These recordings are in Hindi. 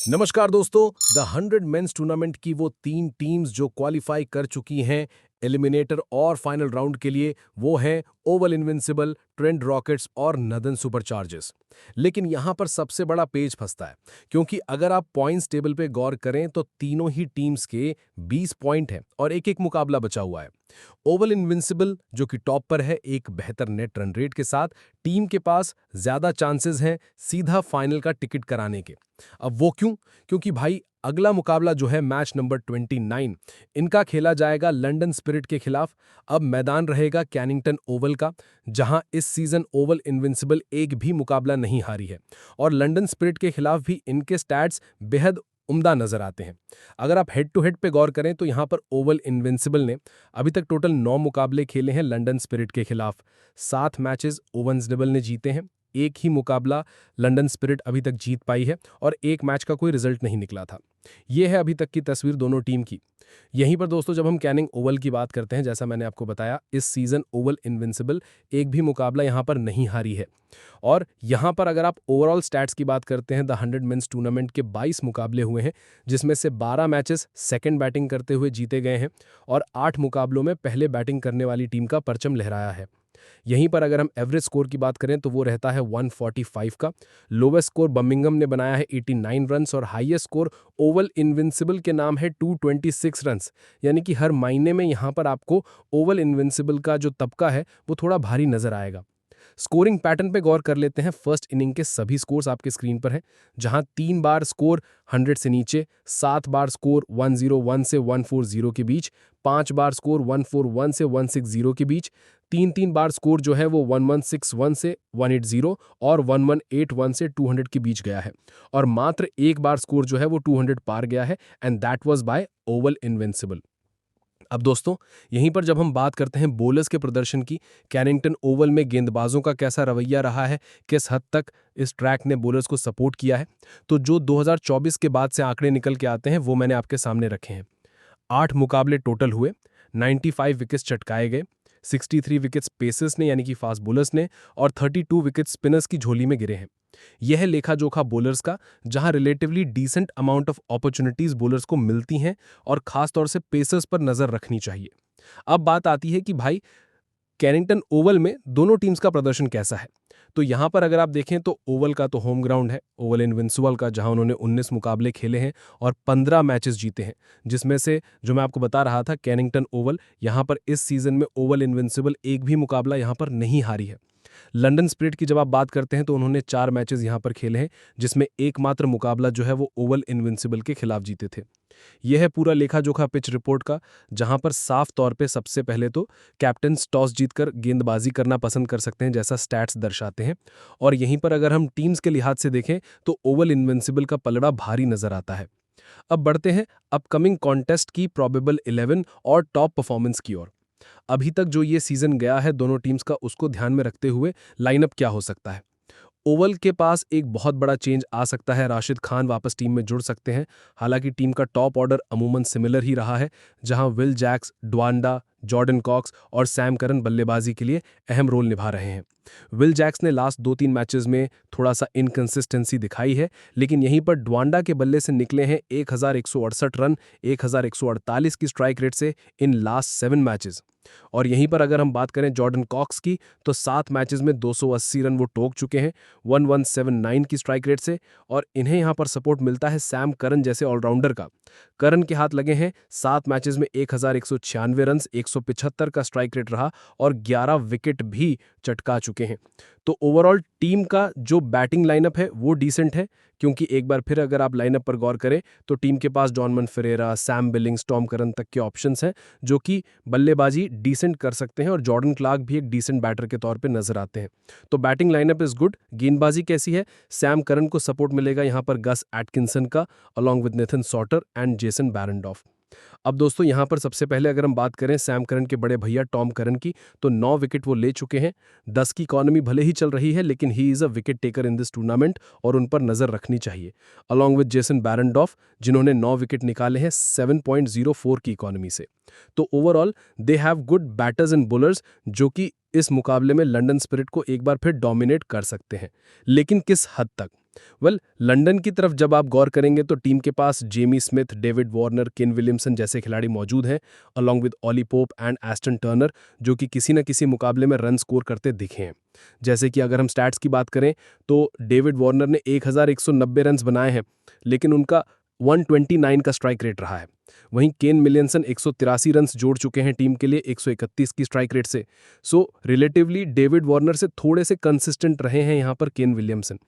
नमस्कार दोस्तों, द 100 मेंस टूर्नामेंट की वो 3 टीम्स जो क्वालिफाई कर चुकी हैं एलिमिनेटर और फाइनल राउंड के लिए, वो हैं ओवल इनविंसिबल, ट्रेंट रॉकेट्स और नदन सुपरचार्जर्स। लेकिन यहाँ पर सबसे बड़ा पेच फंसता है, क्योंकि अगर आप पॉइंट्स टेबल पे गौर करें तो तीनों ही टीम्स के 20 पॉइंट हैं और एक-एक मुकाबला बचा हुआ है। ओवल इनविंसिबल जो कि टॉप पर है एक बेहतर नेट रन रेट के साथ, टीम के पास ज्यादा चांसेस हैं सीधा फाइनल का टिकट कराने के। अब वो क्यों? क्योंकि भाई अगला मुकाबला जो है मैच नंबर 29 इनका खेला जाएगा लंदन स्पिरिट के खिलाफ। अब मैदान रहेगा कैनिंगटन ओवल का, जहां इस सीजन ओवल इनविंसिबल एक भी मुकाबला नहीं हारी है और लंदन स्पिरिट के खिलाफ भी इनके स्टैट्स बेहद उम्दा नजर आते हैं। अगर आप हेड टू हेड पे गौर करें तो यहां पर ओवल इनविंसिबल ने अभी तक टोटल 9 मुकाबले खेले हैं लंदन स्पिरिट के खिलाफ। 7 मैचेस ओवंसडेबल ने जीते हैं, एक ही मुकाबला लंदन स्पिरिट अभी तक जीत पाई है और एक मैच का कोई रिजल्ट नहीं निकला था। यह है अभी तक की तस्वीर दोनों टीम की। यहीं पर दोस्तों जब हम कैनिंग ओवल की बात करते हैं, जैसा मैंने आपको बताया, इस सीजन ओवल इनविंसिबल एक भी मुकाबला यहां पर नहीं हारी है। और यहां पर अगर आप ओवरऑल स्टैट्स की बात करते हैं, द 100 मेंस टूर्नामेंट के 22 मुकाबले हुए हैं, जिसमें से 12 मैचेस सेकंड बैटिंग करते हुए जीते गए हैं और 8 मुकाबलों में पहले बैटिंग करने वाली टीम का परचम लहराया है। यहीं पर अगर हम एवरेज स्कोर की बात करें तो वो रहता है 145 का। लोवेस्ट स्कोर बर्मिंघम ने बनाया है 89 रन्स और हाईएस्ट स्कोर ओवल इनविंसिबल के नाम है 226 रन्स। यानी कि हर महीने में यहाँ पर आपको ओवल इनविंसिबल का जो तबका है वो थोड़ा भारी नजर आएगा। स्कोरिंग पैटर्न पे गौर कर लेते हैं। फर्स्ट इनिंग के सभी स्कोर्स आपके स्क्रीन पर हैं, जहां 3 बार स्कोर 100 से नीचे, 7 बार स्कोर 101 से 140 के बीच, 5 बार स्कोर 141 से 160 के बीच, 3 बार स्कोर जो है वो 1161 से 180 और 1181 से 200 के बीच गया है और मात्र एक बार स्कोर जो है वो 200 पार गया है, and that was by Oval invincible. अब दोस्तों यहीं पर जब हम बात करते हैं बोलर्स के प्रदर्शन की, कैनिंगटन ओवल में गेंदबाजों का कैसा रवैया रहा है, किस हद तक इस ट्रैक ने बोलर्स को सपोर्ट किया है, तो जो 2024 के बाद से आंकड़े निकल के आते हैं वो मैंने आपके सामने रखे हैं। 8 मुकाबले टोटल हुए, 95 विकेट्स चटकाए गए, 63 विकेट्स पेसर्स ने यानी कि फास्ट बोलर्स ने और 32 विकेट स्पिनर्स की झोली में गिरे हैं। यह लेखा जोखा बोलर्स का, जहां relatively decent amount of opportunities bowlers को मिलती हैं और खास तौर से पेसर्स पर नजर रखनी चाहिए। अब बात आती है कि भाई कैनिंगटन ओवल में दोनों टीम्स का प्रदर्शन कैसा है। तो यहां पर अगर आप देखें तो ओवल का तो होम ग्राउंड है, ओवल इनविंसिबल का, जहां उन्होंने 19 मुकाबले खेले हैं और 15 मैचेस जीते हैं, जिसमें से जो मैं आपको बता रहा था कैनिंगटन ओवल, यहां पर इस सीजन में ओवल इनविंसिबल एक भी मुकाबला यहां पर नहीं हारी है। लंदन स्पिरिट की जब आप बात करते हैं तो उन्होंने 4 मैचेस यहां पर खेले हैं, जिसमें एकमात्र मुकाबला जो है वो ओवल इनविंसिबल के खिलाफ जीते थे। यह है पूरा लेखा जोखा पिच रिपोर्ट का, जहां पर साफ तौर पे सबसे पहले तो कैप्टन टॉस जीतकर गेंदबाजी करना पसंद कर सकते हैं, जैसा स्टैट्स दर्शाते हैं। और यहीं पर अगर हम टीम्स के लिहाज से देखें तो ओवल इनविंसिबल का पलड़ा भारी नजर आता है। अब बढ़ते हैं अपकमिंग कॉन्टेस्ट की प्रोबेबल 11 और टॉप परफॉर्मेंस की ओर। अभी तक जो ये सीजन गया है दोनों टीम्स का, उसको ध्यान में रखते हुए लाइनअप क्या हो सकता है। ओवल के पास एक बहुत बड़ा चेंज आ सकता है, राशिद खान वापस टीम में जुड़ सकते हैं। हालांकि टीम का टॉप ऑर्डर अमूमन सिमिलर ही रहा है, जहां विल जैक्स, ड्वांडा, जॉर्डन कॉक्स और सैम करन बल्लेबाजी के लिए अहम रोल निभा रहे हैं। विल जैक्स ने लास्ट 2-3 मैचेस में थोड़ा सा इनकंसिस्टेंसी दिखाई है, लेकिन यहीं पर ड्वांडा के बल्ले से निकले हैं 1168 रन, 1148 की स्ट्राइक रेट से इन लास्ट 7 मैचेस। और यहीं पर अगर हम बात करें जॉर्डन कॉक्स की, तो 7 मैचेस में 280 रन वो टोक चुके हैं 1179 की स्ट्राइक रेट से। और इन्हें यहां पर सपोर्ट मिलता है सैम करन जैसे ऑलराउंडर का। करन के हाथ लगे हैं 7 मैचेस में 1196 रन, 175 का स्ट्राइक रेट रहा और 11 विकेट भी चटका चुके हैं। तो ओवरऑल टीम का जो बैटिंग लाइनअप है वो डिसेंट है, क्योंकि एक बार फिर अगर आप लाइनअप पर गौर करें तो टीम के पास जॉनमन Ferreira, Sam Billings, Tom Curran तक के ऑप्शंस हैं जो कि बल्लेबाजी डिसेंट कर सकते हैं और जॉर्डन क्लार्क भी एक डिसेंट बैटर के तौर पे नजर आते हैं। तो बैटिंग लाइनअप इज गुड। गेंदबाजी कैसी है? सैम करन को सपोर्ट मिलेगा यहाँ पर गस एटकिंसन का, along with Nathan Sowter and Jason Behrendorff. अब दोस्तों यहाँ पर सबसे पहले अगर हम बात करें सैम करन के बड़े भैया टॉम करन की, तो 9 विकेट वो ले चुके हैं। 10 की इकॉनमी भले ही चल रही है, लेकिन he is a wicket taker in this tournament और उन पर नजर रखनी चाहिए, अलॉन्ग विद जेसन बैरनडॉफ, जिन्होंने 9 विकेट निकाले हैं 7.04 की इकॉनमी से। तो overall they have good batters and bowlers, जो कि इस मुकाबले में लंदन स्पिरिट को एक बार फिर डोमिनेट कर सकते हैं। लेकिन किस हद तक? लंदन की तरफ जब आप गौर करेंगे तो टीम के पास Jamie Smith, David Warner, Kane Williamson जैसे खिलाड़ी मौजूद हैं, along with Ollie Pope and Ashton Turner, जो कि किसी न किसी मुकाबले में रन स्कोर करते दिखे हैं। जैसे कि अगर हम स्टैट्स की बात करें तो डेविड वार्नर ने 1190 रन्स बनाए हैं, लेकिन उनका 129 का स्ट्राइक रेट रहा है। वहीं केन विलियमसन 183 रन्स जोड़ चुके हैं टीम के लिए 131 की स्ट्राइक रेट से। सो रिलेटिवली डेविड वार्नर से थोड़े से कंसिस्टेंट रहे हैं यहाँ पर केन विलियमसन।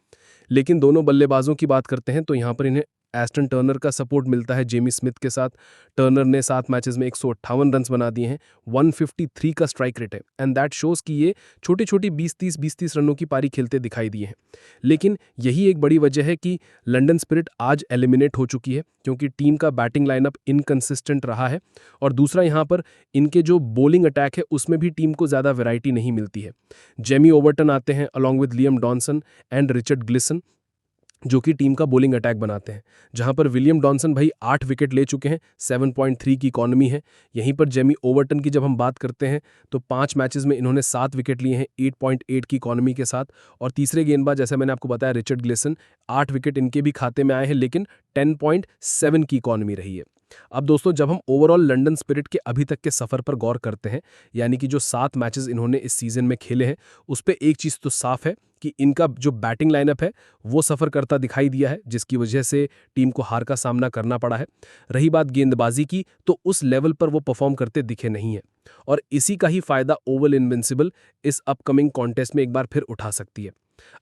लेकिन दोनों बल्लेबाजों की बात करते हैं तो यहाँ पर इन्हें एस्टन टर्नर का सपोर्ट मिलता है जेमी स्मिथ के साथ। टर्नर ने 7 मैचेस में 158 रन्स बना दिए हैं, 153 का स्ट्राइक रेट है, एंड दैट शोज कि ये छोटी छोटी 20-30 रनों की पारी खेलते दिखाई दिए हैं। लेकिन यही एक बड़ी वजह है कि लंदन स्पिरिट आज एलिमिनेट हो चुकी है, क्योंकि टीम का बैटिंग लाइनअप इनकंसिस्टेंट रहा है, और दूसरा यहाँ पर इनके जो बॉलिंग अटैक है उसमें भी टीम को ज़्यादा वैरायटी नहीं मिलती है। जेमी ओवर्टन आते हैं along with Liam Dawson and Richard Gleeson, जो कि टीम का बॉलिंग अटैक बनाते हैं, जहां पर विलियम डॉनसन भाई 8 विकेट ले चुके हैं, 7.3 की इकॉनमी है। यहीं पर जेमी ओवर्टन की जब हम बात करते हैं तो 5 मैचेस में इन्होंने 7 विकेट लिए हैं 8.8 की इकॉनमी के साथ। और तीसरे गेंदबाज जैसे मैंने आपको बताया रिचर्ड ग्लिसन, 8 विकेट इनके भी खाते में आए हैं, लेकिन 10.7 की इकॉनमी रही है। अब दोस्तों जब हम ओवरऑल लंदन स्पिरिट के अभी तक के सफर पर गौर करते हैं, यानी कि जो 7 मैचेस इन्होंने इस सीजन में खेले हैं, उस पे एक चीज़ तो साफ है कि इनका जो बैटिंग लाइनअप है वो सफ़र करता दिखाई दिया है, जिसकी वजह से टीम को हार का सामना करना पड़ा है। रही बात गेंदबाजी की, तो उस लेवल पर वो परफॉर्म करते दिखे नहीं है, और इसी का ही फायदा ओवल इनविंसिबल इस अपकमिंग कॉन्टेस्ट में एक बार फिर उठा सकती है।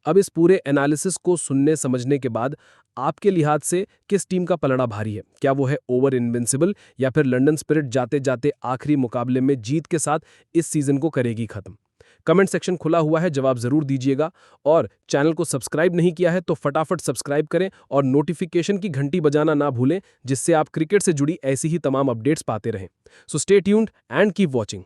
अब इस पूरे एनालिसिस को सुनने समझने के बाद आपके लिहाज से किस टीम का पलड़ा भारी है? क्या वो है ओवर इनविंसिबल, या फिर लंदन स्पिरिट जाते जाते आखिरी मुकाबले में जीत के साथ इस सीजन को करेगी खत्म? कमेंट सेक्शन खुला हुआ है, जवाब जरूर दीजिएगा। और चैनल को सब्सक्राइब नहीं किया है तो फटाफट सब्सक्राइब करें और नोटिफिकेशन की घंटी बजाना ना भूलें, जिससे आप क्रिकेट से जुड़ी ऐसी ही तमाम अपडेट्स पाते रहें। So stay tuned and keep watching.